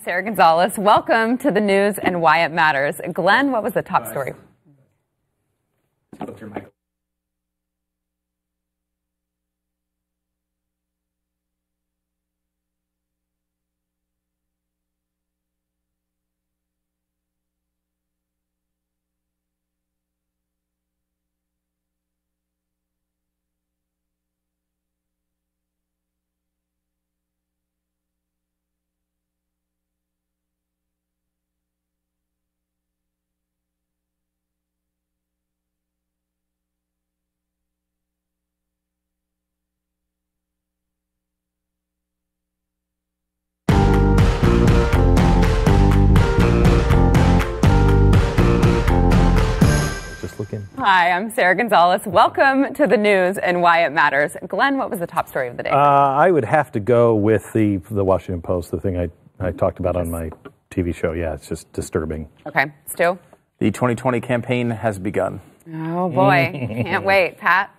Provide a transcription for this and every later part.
Sarah Gonzalez. Welcome to the news and why it matters. Glenn, what was the top story? Hi, I'm Sarah Gonzalez. Welcome to the news and why it matters. Glenn, what was the top story of the day? I would have to go with the Washington Post, the thing I talked about on my TV show. Yeah, it's just disturbing. Okay, Stu? The 2020 campaign has begun. Oh, boy. Can't wait. Pat?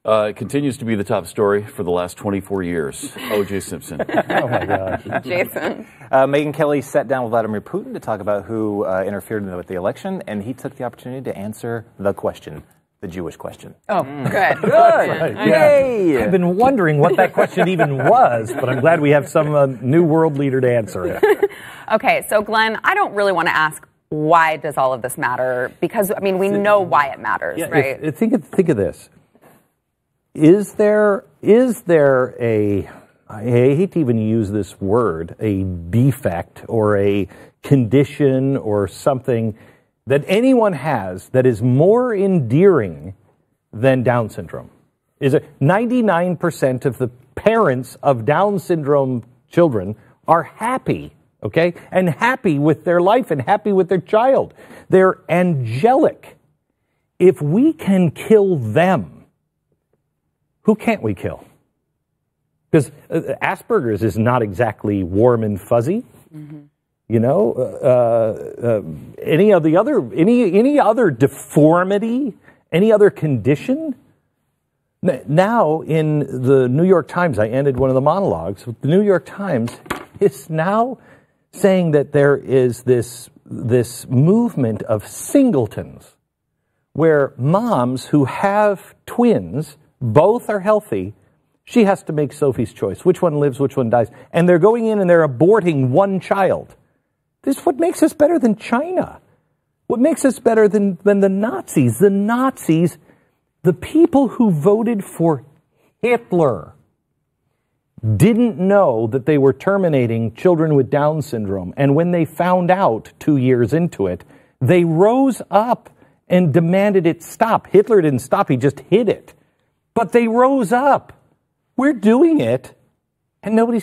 It continues to be the top story for the last 24 years. O.J. Simpson. Oh, my gosh. Jason? Megyn Kelly sat down with Vladimir Putin to talk about who interfered with the election, and he took the opportunity to answer the question, the Jewish question. Oh, good. Good. Yay! I've been wondering what that question even was, but I'm glad we have some new world leader to answer it. Okay, so Glenn, I don't really want to ask why does all of this matter, because, I mean, we know why it matters, right? Think of this. Is there a, I hate to even use this word, a defect or a condition or something that anyone has that is more endearing than Down syndrome? Is it 99% of the parents of Down syndrome children are happy, okay? And happy with their life and happy with their child. They're angelic. If we can kill them, who can't we kill? Because Asperger's is not exactly warm and fuzzy. Mm-hmm. You know, any other deformity, any other condition. Now in the New York Times, I ended one of the monologues. The New York Times is now saying that there is this movement of singletons, where moms who have twins, both are healthy. She has to make Sophie's choice. Which one lives, which one dies. And they're going in and they're aborting one child. This is what makes us better than China. What makes us better than the Nazis. The Nazis, the people who voted for Hitler, didn't know that they were terminating children with Down syndrome. And when they found out 2 years into it, they rose up and demanded it stop. Hitler didn't stop, he just hid it. But they rose up. We're doing it, and nobody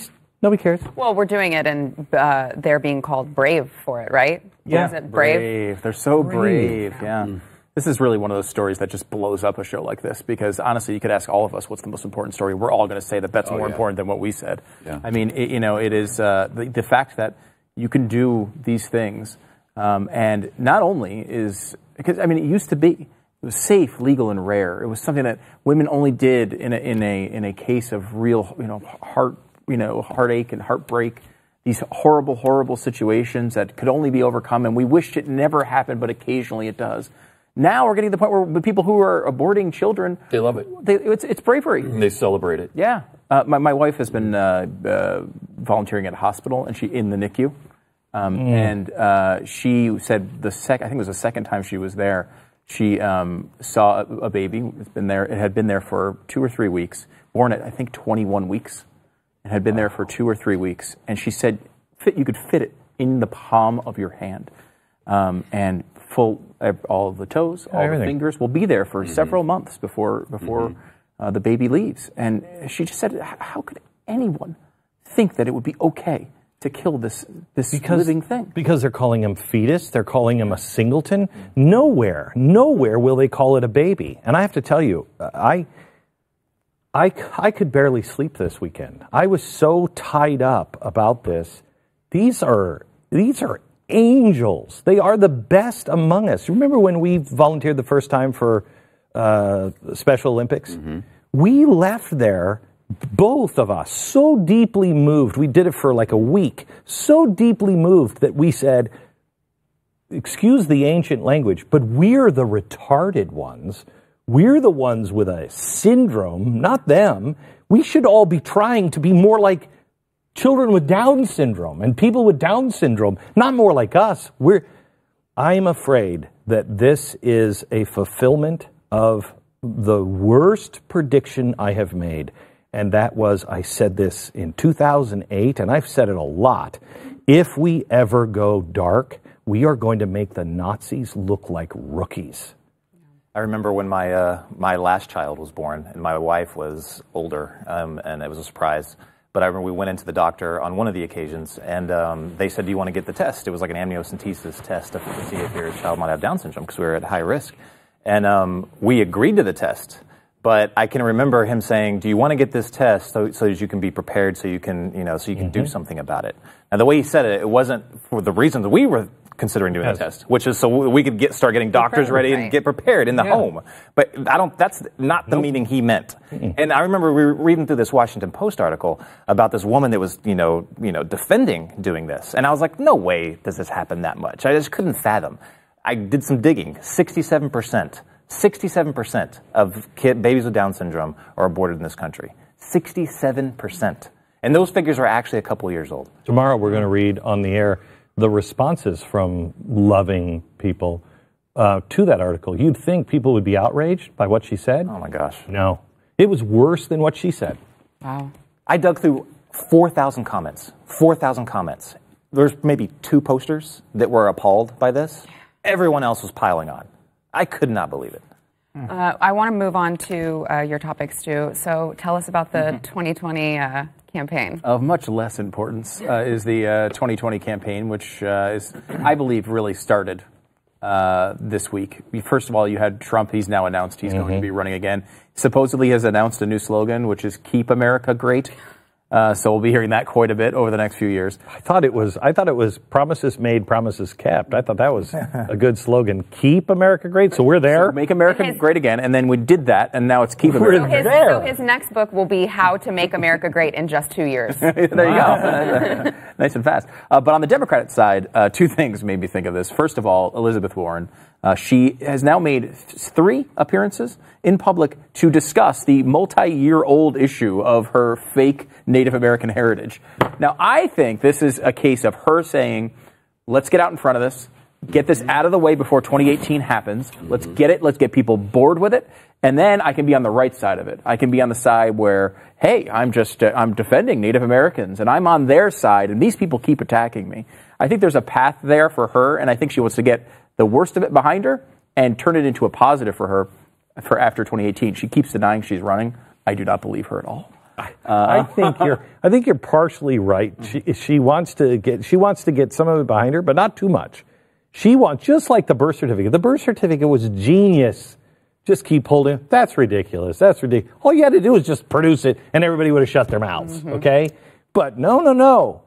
cares. Well, we're doing it, and they're being called brave for it, right? Yeah, is it brave? They're so brave. Yeah. This is really one of those stories that just blows up a show like this, because honestly, you could ask all of us what's the most important story. We're all going to say that that's more important than what we said. Yeah. I mean, it is the fact that you can do these things, and not only is, because I mean, it used to be. It was safe, legal, and rare. It was something that women only did in a case of real, heartache and heartbreak. These horrible, horrible situations that could only be overcome, and we wished it never happened, but occasionally it does. Now we're getting to the point where the people who are aborting children, they love it. It's bravery. They celebrate it. Yeah. My wife has been volunteering at a hospital, and she in the NICU, and she said I think it was the second time she was there. She saw a baby. It had been there for 2 or 3 weeks, born at, I think, 21 weeks. It had been there for 2 or 3 weeks. And she said you could fit it in the palm of your hand. And all of the toes, all the fingers will be there for several months before the baby leaves. And she just said, how could anyone think that it would be okay to kill this living thing? Because they're calling him fetus, they're calling him a singleton. Nowhere will they call it a baby. And I have to tell you, I could barely sleep this weekend. I was so tied up about this. These are angels. They are the best among us. Remember when we volunteered the first time for Special Olympics? Mm-hmm. We left there both of us so deeply moved. We did it for like a week. So deeply moved that we said, excuse the ancient language, but we're the retarded ones. We're the ones with a syndrome, not them. We should all be trying to be more like children with Down syndrome and people with Down syndrome, not more like us. I'm afraid that this is a fulfillment of the worst prediction I have made. And that was, I said this in 2008, and I've said it a lot. If we ever go dark, we are going to make the Nazis look like rookies. I remember when my last child was born, and my wife was older, and it was a surprise. But I remember we went into the doctor on one of the occasions, and they said, do you want to get the test? It was like an amniocentesis test to see if your child might have Down syndrome, because we were at high risk. And we agreed to the test. But I can remember him saying, do you want to get this test so that you can be prepared, so you can, do something about it? Now, the way he said it, it wasn't for the reasons we were considering doing the test, which is so we could start getting doctors ready and get prepared in the home. But that's not the meaning he meant. And I remember we were reading through this Washington Post article about this woman that was, defending doing this. And I was like, no way does this happen that much. I just couldn't fathom. I did some digging. 67% of babies with Down syndrome are aborted in this country. 67%. And those figures are actually a couple years old. Tomorrow we're going to read on the air the responses from loving people to that article. You'd think people would be outraged by what she said. Oh, my gosh. No. It was worse than what she said. Wow. I dug through 4,000 comments. 4,000 comments. There's maybe 2 posters that were appalled by this. Everyone else was piling on. I could not believe it. I want to move on to your topics, Stu. So tell us about the 2020 campaign. Of much less importance is the 2020 campaign, which is, I believe, really started this week. First of all, you had Trump. He's now announced he's going to be running again. Supposedly has announced a new slogan, which is "Keep America Great." So we'll be hearing that quite a bit over the next few years. I thought it was promises made, promimises kept. I thought that was a good slogan. Keep America great. So we're there. So make America great again. And then we did that, and now it's keep America great. So his next book will be How to Make America Great in Just 2 Years. There you go. Nice and fast. But on the Democratic side, 2 things made me think of this. First of all, Elizabeth Warren. She has now made 3 appearances in public to discuss the multi-year-old issue of her fake Native American heritage. Now, I think this is a case of her saying, let's get out in front of this, get this out of the way before 2018 happens, let's get people bored with it, and then I can be on the right side of it. I can be on the side where, hey, I'm defending Native Americans, and I'm on their side, and these people keep attacking me. I think there's a path there for her, and I think she wants to get the worst of it behind her and turn it into a positive for her for after 2018. She keeps denying she's running. I do not believe her at all. I think you're partially right. She wants to get some of it behind her, but not too much. She wants, just like the birth certificate. The birth certificate was genius. Just keep holding it. That's ridiculous. That's ridiculous. All you had to do was just produce it, and everybody would have shut their mouths. Okay, but no.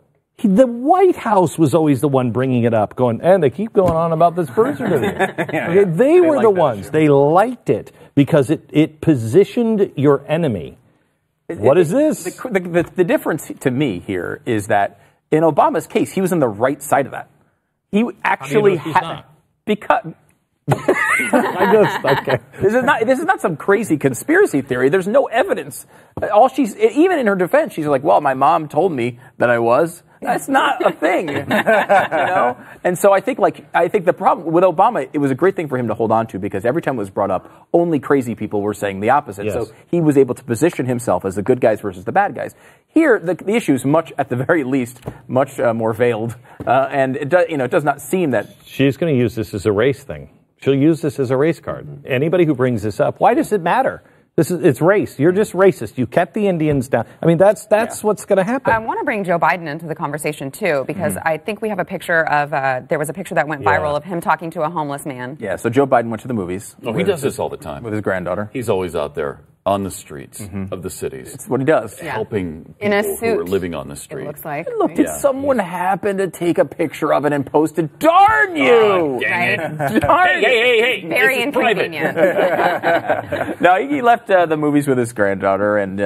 The White House was always the one bringing it up, and they keep going on about this birth certificate. They were the ones. They liked it because it positioned your enemy. What is this? The difference to me here is that in Obama's case, he was on the right side of that. He actually had because. Okay. This is not some crazy conspiracy theory. There's no evidence. Even in her defense, she's like, "Well, my mom told me that I was." That's not a thing, And so I think the problem with Obama, it was a great thing for him to hold on to because every time it was brought up, only crazy people were saying the opposite. Yes. So he was able to position himself as the good guys versus the bad guys. Here, the issue is at the very least, much more veiled, and it does not seem that she's going to use this as a race thing. She'll use this as a race card. Anybody who brings this up, why does it matter? It's race. You're just racist. You kept the Indians down. I mean, that's what's going to happen. I want to bring Joe Biden into the conversation, too, because I think we have a picture of, there was a picture that went viral of him talking to a homeless man. Yeah, so Joe Biden went to the movies. Oh, he does this all the time. With his granddaughter. He's always out there. on the streets of the cities. That's what he does. Helping In a people who are suit, living on the street. It looks like. Look, did someone happen to take a picture of it and post it? Darn you! Right? Darn Hey! Very inconvenient. No, he left the movies with his granddaughter, and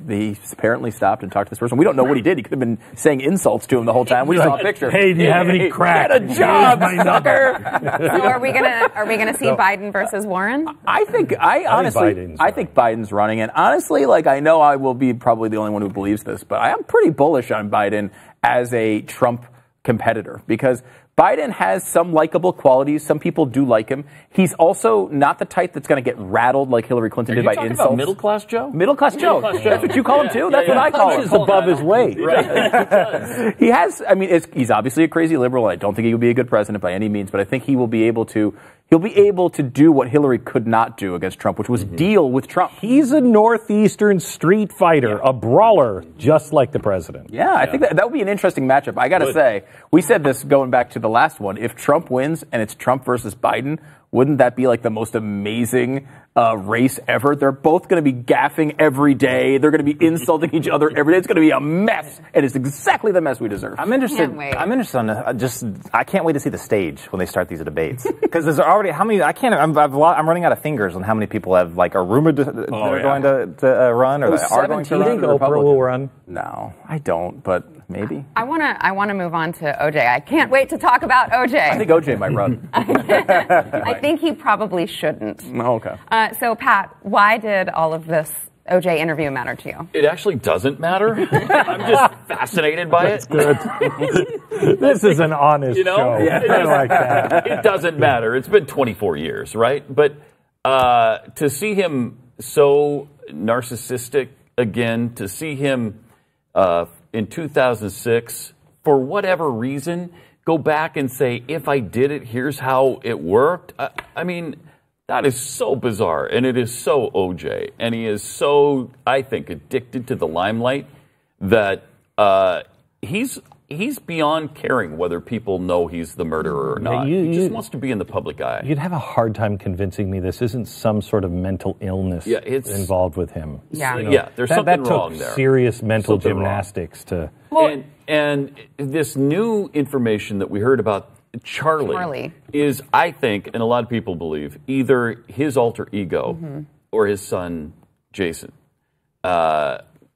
he apparently stopped and talked to this person. We don't know what he did. He could have been saying insults to him the whole time. We saw a picture. Hey, do you have any crack? Get a job, sucker! So are we gonna see Biden versus Warren? I think Biden's running, and honestly, I know I will be probably the only one who believes this, but I am pretty bullish on Biden as a Trump competitor because Biden has some likable qualities. Some people do like him. He's also not the type that's going to get rattled like Hillary Clinton did by insults. About middle class Joe? Middle class Joe. That's what you call him too. That's what I call him. He's above his weight. He has. I mean, he's obviously a crazy liberal. I don't think he will be a good president by any means, but I think he will be able to. He'll be able to do what Hillary could not do against Trump, which was deal with Trump. He's a northeastern street fighter, a brawler, just like the president. Yeah, I think that would be an interesting matchup. I got to say, we said this going back to the last one. If Trump wins and it's Trump versus Biden, wouldn't that be like the most amazing race ever? They're both going to be gaffing every day. They're going to be insulting each other every day. It's going to be a mess, and it's exactly the mess we deserve. I'm interested. Can't wait. I'm interested on I can't wait to see the stage when they start these debates because there's already how many. I can't. I'm running out of fingers on how many people are rumored to going to run or are going to run. Do you think Oprah will run? No, I don't, but maybe. I wanna move on to OJ. I can't wait to talk about OJ. I think OJ might run. I think he probably shouldn't. Oh, okay. So, Pat, why did all of this OJ interview matter to you? It actually doesn't matter. I'm just fascinated by it. This is an honest show. Yeah. I like that. It doesn't matter. It's been 24 years, right? But to see him so narcissistic again, to see him in 2006, for whatever reason, go back and say, if I did it, here's how it worked. I mean, that is so bizarre, and it is so OJ, and he is so, I think, addicted to the limelight that he's beyond caring whether people know he's the murderer or not. He just wants to be in the public eye. You'd have a hard time convincing me this isn't some sort of mental illness involved with him. Yeah, there's something wrong there. That took serious mental gymnastics to... And this new information that we heard about Charlie is, I think, and a lot of people believe, either his alter ego or his son, Jason.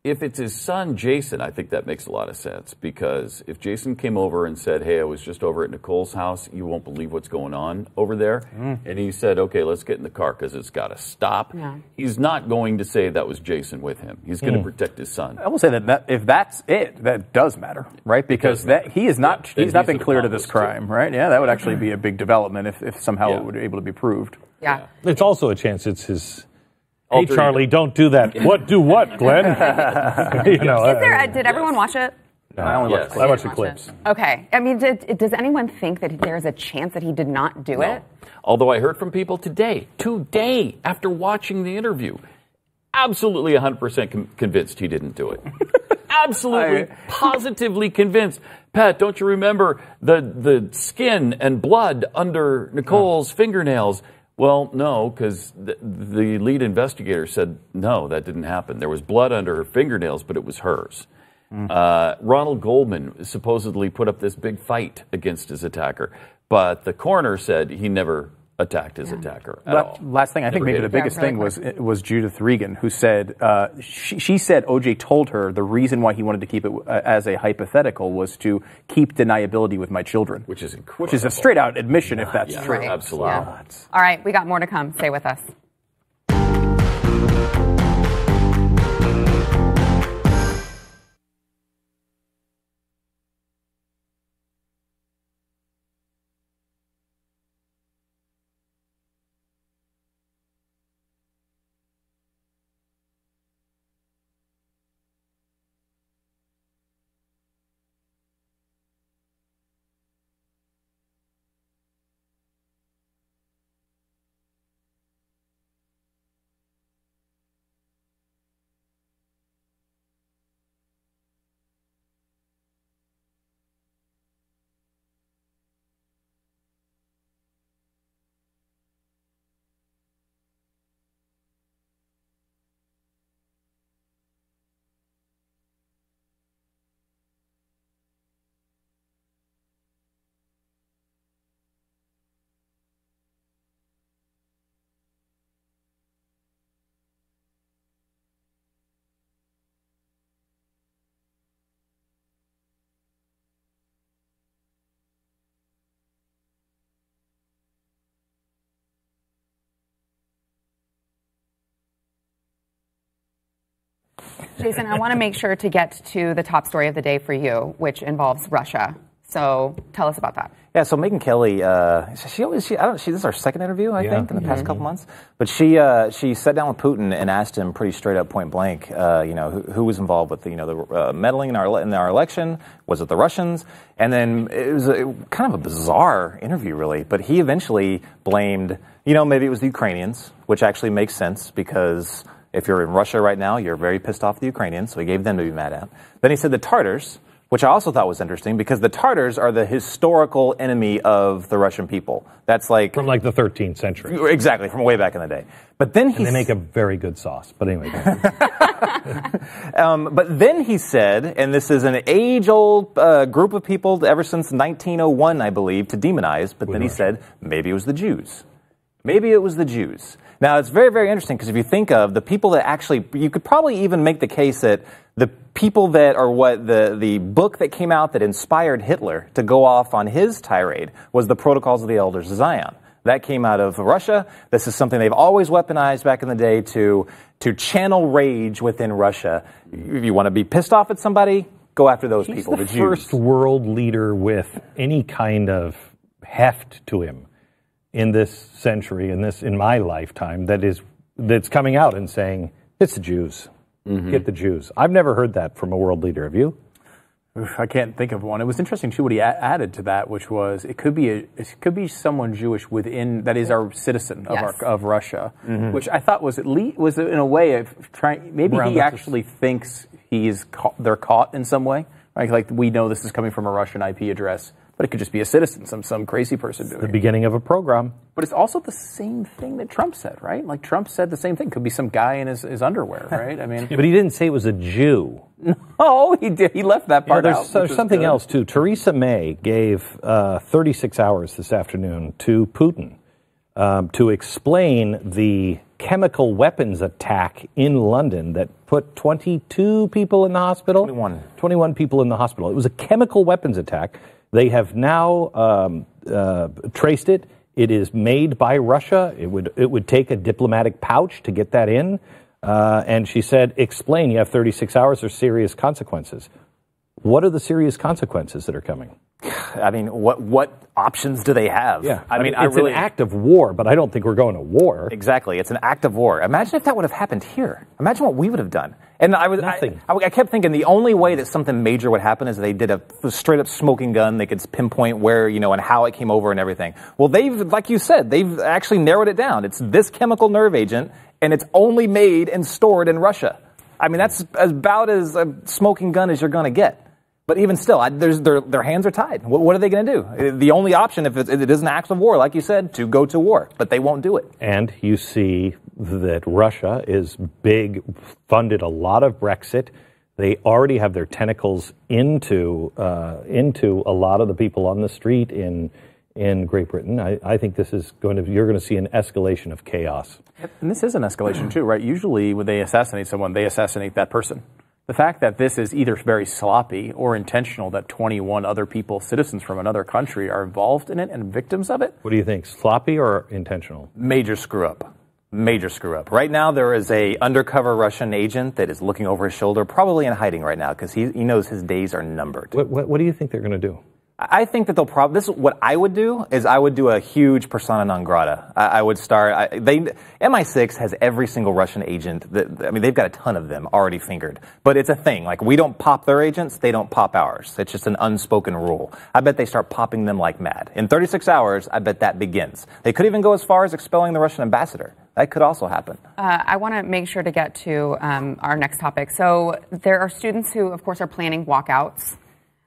If it's his son, Jason, I think that makes a lot of sense because if Jason came over and said, hey, I was just over at Nicole's house, you won't believe what's going on over there. And he said, okay, let's get in the car because it's got to stop. Yeah. He's not going to say that was Jason with him. He's going to protect his son. I will say that if that's it, that does matter, right? Because he's not been cleared of this crime, right? Yeah, that would actually be a big development if somehow it were able to be proved. Yeah. It's also a chance it's his... Hey, Charlie, don't do that. What? Do what, Glenn? Did everyone watch it? No, I watched the clips. Okay. I mean, does anyone think that there's a chance that he did not do it? Although I heard from people today, after watching the interview, absolutely 100% convinced he didn't do it. Absolutely, positively convinced. Pat, don't you remember the skin and blood under Nicole's fingernails? Well, no, because the lead investigator said, no, that didn't happen. There was blood under her fingernails, but it was hers. Ronald Goldman supposedly put up this big fight against his attacker, but the coroner said he never attacked his attacker at all. Last thing, I think maybe the biggest thing was Judith Regan, who said, she said OJ told her the reason why he wanted to keep it as a hypothetical was to keep deniability with my children. Which is incredible. Which is a straight out admission if that's true. Right. Absolutely. Yeah. All right, we got more to come. Stay with us. Jason, I want to make sure to get to the top story of the day for you, which involves Russia. So tell us about that. Yeah, so Megyn Kelly, this is our second interview, I think, in the past couple months. But she sat down with Putin and asked him pretty straight up, point blank, who was involved with the meddling in our election? Was it the Russians? And then it was kind of a bizarre interview, really. But he eventually blamed, maybe it was the Ukrainians, which actually makes sense because if you're in Russia right now, you're very pissed off at the Ukrainians, so he gave them to be mad at. Then he said the Tartars, which I also thought was interesting because the Tartars are the historical enemy of the Russian people. That's like... From like the 13th century. Exactly, from way back in the day. But then they make a very good sauce. But anyway. But then he said, and this is an age-old group of people ever since 1901, I believe, to demonize, but then he said, maybe it was the Jews. Maybe it was the Jews. Now, it's very, very interesting because if you think of the people that actually... You could probably even make the case that the people that are the book that came out that inspired Hitler to go off on his tirade was the Protocols of the Elders of Zion. That came out of Russia. This is something they've always weaponized back in the day to channel rage within Russia. If you want to be pissed off at somebody, go after those people, the Jews. First world leader with any kind of heft to him in this century, in my lifetime, that's coming out and saying, it's the Jews. Mm-hmm. Get the Jews. I've never heard that from a world leader. Have you? I can't think of one. It was interesting too what he added to that, which was it could be someone Jewish within that is our citizen of Russia, which I thought was in a way of trying. Maybe he actually thinks they're caught in some way. Right? Like we know this is coming from a Russian IP address. But it could just be a citizen, some crazy person doing it. The beginning of a program. But it's also the same thing that Trump said, right? Like Trump said the same thing. Could be some guy in his underwear, right? I mean, but he didn't say it was a Jew. No, he did. He left that part out. There's something else too. Theresa May gave 36 hours this afternoon to Putin to explain the chemical weapons attack in London that put 22 people in the hospital. 21 people in the hospital. It was a chemical weapons attack. They have now traced it. It is made by Russia. It would take a diplomatic pouch to get that in. And she said, explain, you have 36 hours, there's serious consequences. What are the serious consequences that are coming? I mean, what options do they have? Yeah, I mean, it's an act of war, but I don't think we're going to war. Exactly, it's an act of war. Imagine if that would have happened here. Imagine what we would have done. And I kept thinking the only way that something major would happen is they did a straight up smoking gun. They could pinpoint where, and how it came over and everything. Well, like you said, they've actually narrowed it down. It's this chemical nerve agent, and it's only made and stored in Russia. I mean, that's about as a smoking gun as you're going to get. But even still, their hands are tied. What are they going to do? The only option, if it is an act of war, like you said, to go to war. But they won't do it. And you see that Russia is big, funded a lot of Brexit. They already have their tentacles into a lot of the people on the street in Great Britain. I think this is you're going to see an escalation of chaos. And this is an escalation too, right? Usually when they assassinate someone, they assassinate that person. The fact that this is either very sloppy or intentional, that 21 other people, citizens from another country, are involved in it and victims of it. What do you think, sloppy or intentional? Major screw up. Major screw up. Right now, there is a undercover Russian agent that is looking over his shoulder, probably in hiding right now, because he knows his days are numbered. What do you think they're going to do? I think that what I would do is I would do a huge persona non grata. I would start, MI6 has every single Russian agent they've got a ton of them already fingered. But it's a thing. Like, we don't pop their agents, they don't pop ours. It's just an unspoken rule. I bet they start popping them like mad. In 36 hours, I bet that begins. They could even go as far as expelling the Russian ambassador. That could also happen. I want to make sure to get to our next topic. So there are students who, of course, are planning walkouts.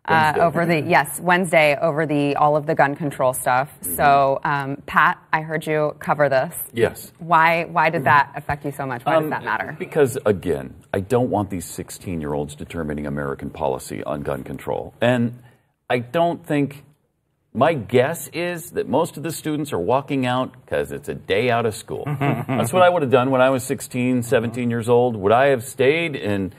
Wednesday over all of the gun control stuff. Mm-hmm. So, Pat, I heard you cover this. Yes. Why did that affect you so much? Why does that matter? Because, again, I don't want these 16-year-olds determining American policy on gun control. And I don't think, my guess is that most of the students are walking out because it's a day out of school. That's what I would have done when I was 16, 17 years old. Would I have stayed and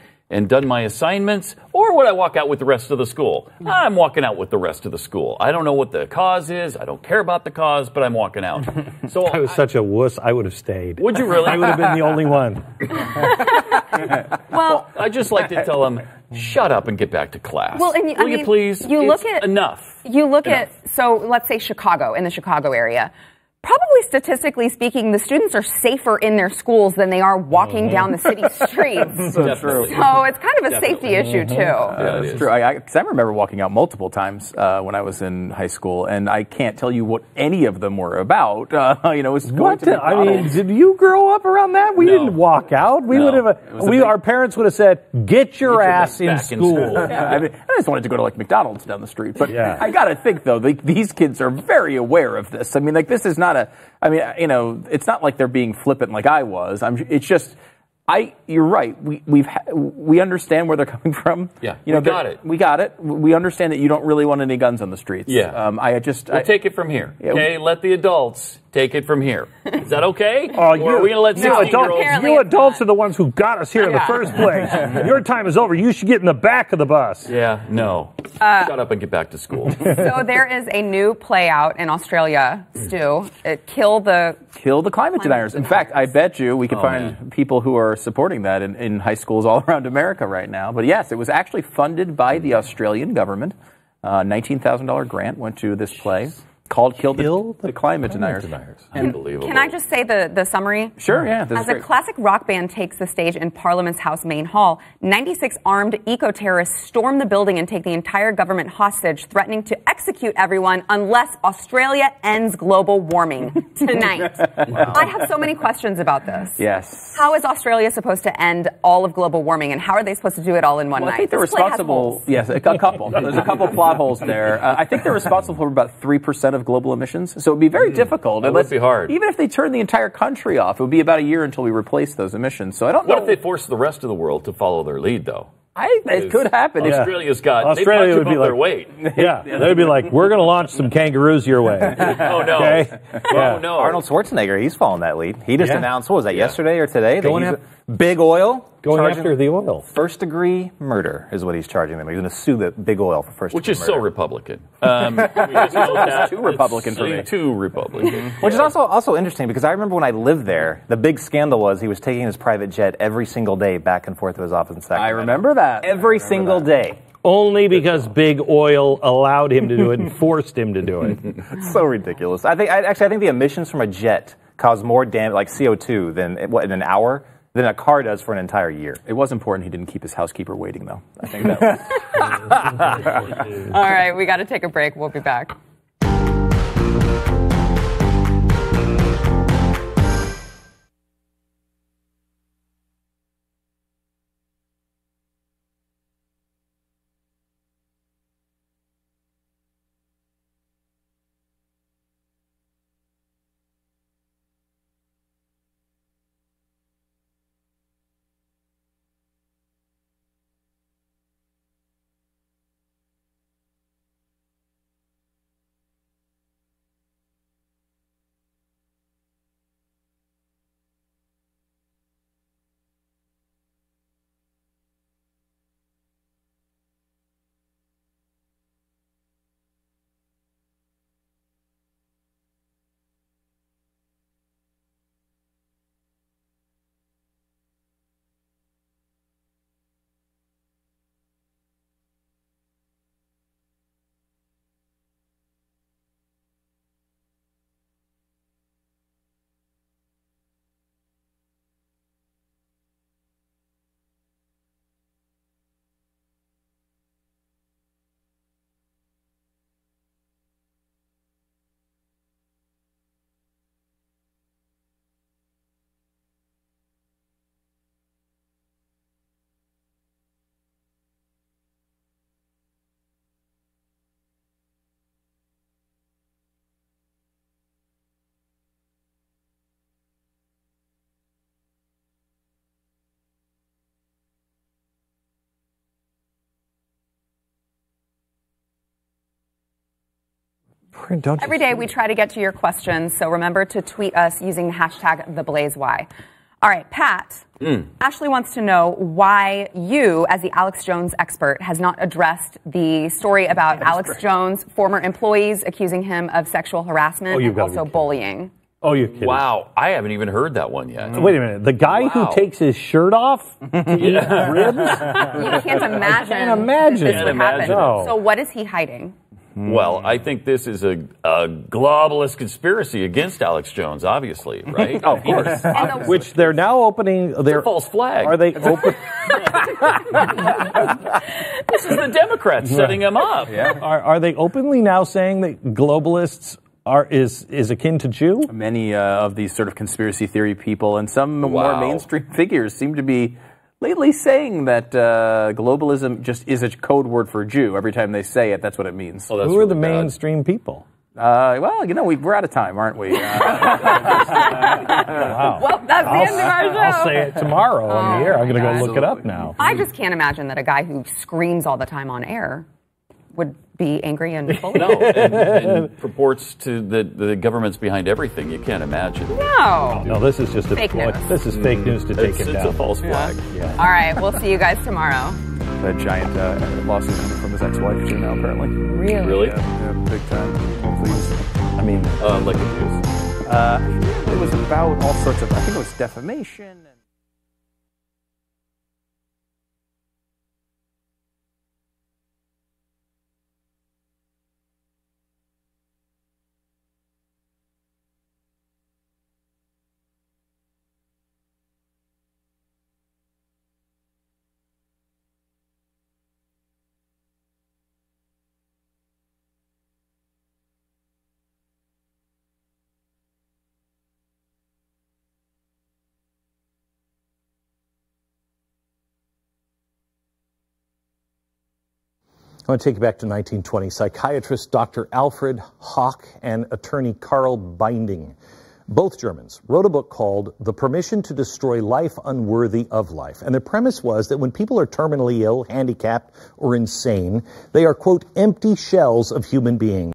done my assignments, or would I walk out with the rest of the school? I'm walking out with the rest of the school. I don't know what the cause is. I don't care about the cause, but I'm walking out. So I was such a wuss, I would have stayed. Would you really? I would have been the only one. Well, I just like to tell them, shut up and get back to class. Well, and Will you please? Enough. You look Enough. at, so let's say Chicago, in the Chicago area. Probably statistically speaking, the students are safer in their schools than they are walking down the city streets. So true. So it's kind of a safety issue, too. Yeah, That's true. Because I remember walking out multiple times when I was in high school, and I can't tell you what any of them were about. It was going to McDonald's. did you grow up around that? We No. didn't walk out. We No. would have. Our parents would have said, "Get your ass in back in school." school. Yeah, I just wanted to go to like McDonald's down the street. But Yeah. I got to think, though, these kids are very aware of this. I mean, like, this is not it's not like they're being flippant like I was. It's just, you're right. We understand where they're coming from. Yeah, we got it. We got it. We understand that you don't really want any guns on the streets. Yeah. We'll take it from here. Okay, let the adults take it from here. Is that okay? Oh, Or are we going to let 16-year-olds? Apparently You it's adults not. are the ones who got us here in the first place. Your time is over. You should get in the back of the bus. Yeah, no. Shut up and get back to school. So there is a new play out in Australia, Stu. Kill the climate deniers. In fact, I bet you we can find people who are supporting that in high schools all around America right now. But yes, it was actually funded by the Australian government. $19,000 grant went to this play called Kill the Climate Deniers. Unbelievable. Can I just say the summary? Sure, yeah. This As is a great. classic rock band takes the stage in Parliament's House main hall, 96 armed eco-terrorists storm the building and take the entire government hostage, threatening to execute everyone unless Australia ends global warming tonight. I have so many questions about this. Yes. How is Australia supposed to end all of global warming, and how are they supposed to do it all in one Well, night? I think they're This play has responsible. holes. Yes, a couple. There's a couple plot holes there. I think they're responsible for about 3% of global emissions. So it would be very difficult. That would be hard. Even if they turn the entire country off, it would be about a year until we replace those emissions. So I don't know. What if they force the rest of the world to follow their lead, though? It could happen. Yeah. Australia's got Australia they would punch be above their like- weight. Yeah, they'd be like, "We're going to launch some kangaroos your way." Oh no! Okay? Oh no! Arnold Schwarzenegger, he's following that lead. He just Yeah. announced, what was that, yesterday or today? Going that Big Oil. Going charging after the oil. First-degree murder is what he's charging them. He's going to sue the Big Oil for first-degree Which is murder. so Republican. We just know that. Too Republican for me. Too Republican. Which is also interesting because I remember when I lived there, the big scandal was he was taking his private jet every single day back and forth to his office in Sacramento. I remember that. Every single day. Only because Big Oil allowed him to do it and forced him to do it. It's so ridiculous. I think the emissions from a jet cause more damage, like CO2, than in an hour than a car does for an entire year. It was important he didn't keep his housekeeper waiting, though. I think that was. All right, we got to take a break. We'll be back. Every day we try to get to your questions, so remember to tweet us using the hashtag #TheBlazeWhy. All right, Pat. Ashley wants to know why you, as the Alex Jones expert, has not addressed the story about Alex Jones' former employees accusing him of sexual harassment and you've got to be also kidding. bullying. Oh, you're kidding. Wow, I haven't even heard that one yet. Wait a minute. The guy Wow. who takes his shirt off? Ribs? You can't imagine. Can't imagine. This would happen. No. So what is he hiding? Well, I think this is a globalist conspiracy against Alex Jones, obviously, right? Oh, of course. Which they're now opening. It's a false flag. Are they open? This is the Democrats setting him up. Yeah. Are they openly now saying that globalists is akin to Jew? Many of these sort of conspiracy theory people and some more mainstream figures seem to be lately saying that globalism just is a code word for Jew. Every time they say it, that's what it means. Oh, that's Who are the really bad. mainstream people? Well, we're out of time, aren't we? Well, that's the end of our show. I'll say it tomorrow on the air. I'm going to go look it up Absolutely. now. I just can't imagine that a guy who screams all the time on air would be angry and bully. No, and purports to the government's behind everything. You can't imagine. No. No, this is just Fake news. This is fake news to take It's him down. a false flag. All right, we'll see you guys tomorrow. The giant lawsuit coming from his ex-wife too now, apparently. Really? Yeah, big time. Please. I mean, Like abuse. It was about all sorts of. I think it was defamation. And I want to take you back to 1920. Psychiatrist Dr. Alfred Hock and attorney Karl Binding, both Germans, wrote a book called The Permission to Destroy Life Unworthy of Life. And the premise was that when people are terminally ill, handicapped, or insane, they are, quote, empty shells of human beings.